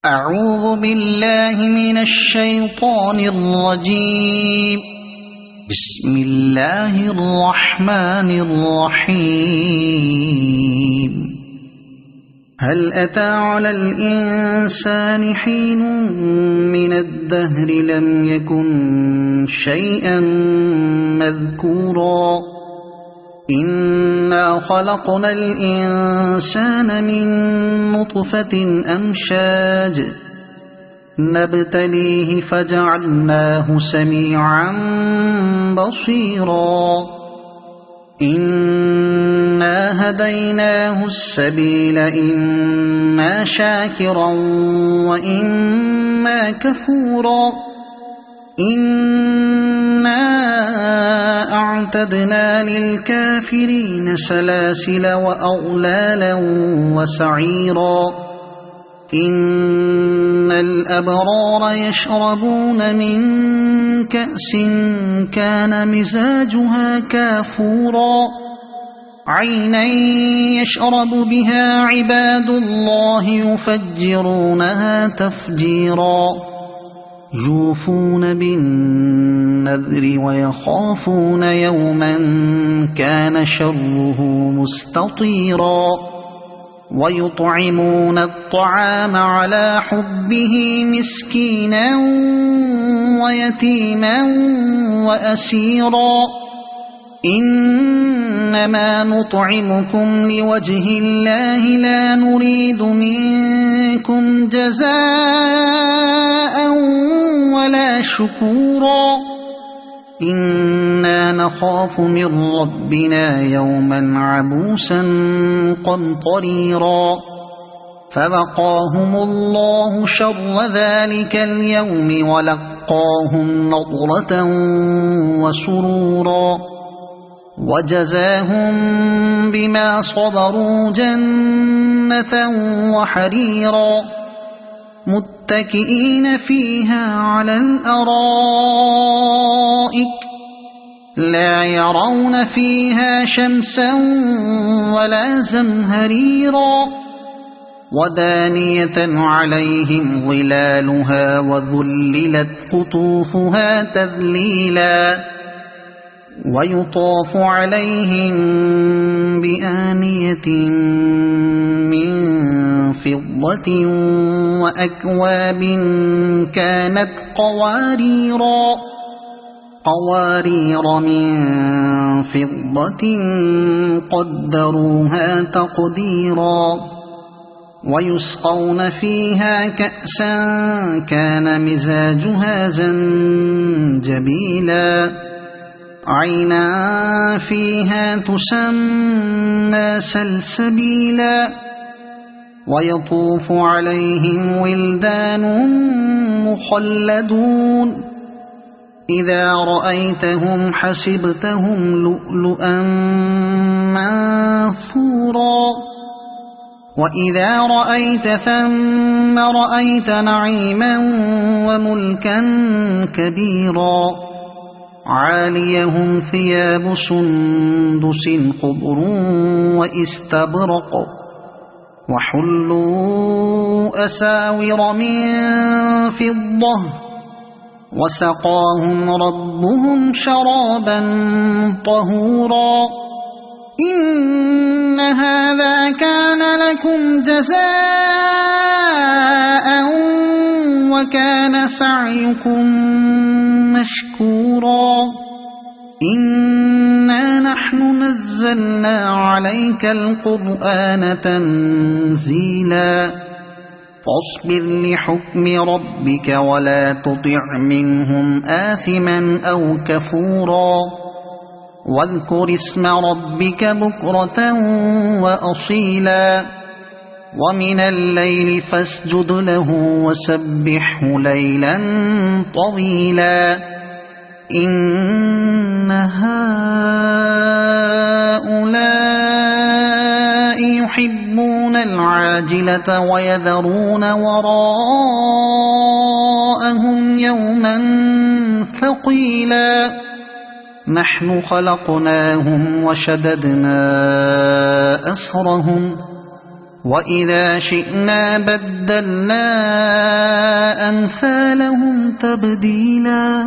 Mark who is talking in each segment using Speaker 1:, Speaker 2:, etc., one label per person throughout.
Speaker 1: أعوذ بالله من الشيطان الرجيم. بسم الله الرحمن الرحيم. هل أتى على الإنسان حين من الدهر لم يكن شيئا مذكورا إنا خلقنا الإنسان من نطفة أمشاج نبتليه فجعلناه سميعا بصيرا إنا هديناه السبيل إما شاكرا وإما كفورا إنا أعتدنا للكافرين سلاسل وأغلالا وسعيرا إن الأبرار يشربون من كأس كان مزاجها كافورا عينا يشرب بها عباد الله يفجرونها تفجيرا يوفون بالنذر ويخافون يوما كان شره مستطيرا ويطعمون الطعام على حبه مسكينا ويتيما وأسيرا إنما نطعمكم لوجه الله لا نريد منكم جزاء ولا شكورا إنا نخاف من ربنا يوما عبوسا قمطريرا فوقاهم الله شر ذلك اليوم ولقاهم نضرة وسرورا وجزاهم بما صبروا جنة وحريرا متكئين فيها على الأرائك لا يرون فيها شمسا ولا زمهريرا ودانية عليهم ظلالها وذللت قطوفها تذليلا ويطاف عليهم بآنية من فضة وأكواب كانت قوارير من فضة قدروها تقديرا ويسقون فيها كأسا كان مزاجها زنجبيلا عينا فيها تسمى سلسبيلا ويطوف عليهم ولدان مخلدون إذا رأيتهم حسبتهم لؤلؤا منثورا وإذا رأيت ثم رأيت نعيما وملكا كبيرا عاليهم ثياب سندس خضر واستبرق وحلوا أساور من فضة وسقاهم ربهم شرابا طهورا إن هذا كان لكم جزاء وكان سعيكم مشكورا إنا نحن نزلنا عليك القرآن تنزيلا فاصبر لحكم ربك ولا تطع منهم آثما أو كفورا واذكر اسم ربك بكرة وأصيلا ومن الليل فاسجد له وسبحه ليلا طويلا إن هؤلاء يحبون العاجلة ويذرون وراءهم يوما ثقيلا نحن خلقناهم وشددنا أسرهم وإذا شئنا بدلنا أمثالهم تبديلا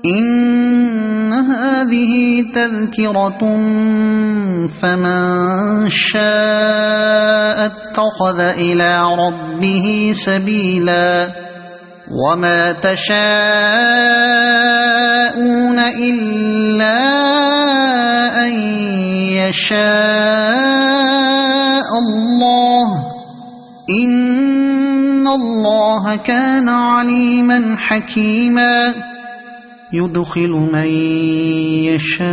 Speaker 1: إن هذه تذكرة فمن شاء اتخذ إلى ربه سبيلا وما تشاءون إلا أن يشاء الله إن الله كان عليما حكيما يدخل من يشاء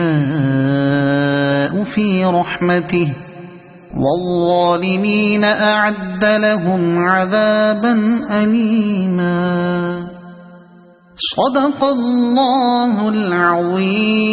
Speaker 1: في رحمته والظالمين أعد لهم عذابا أليما صدق الله العظيم.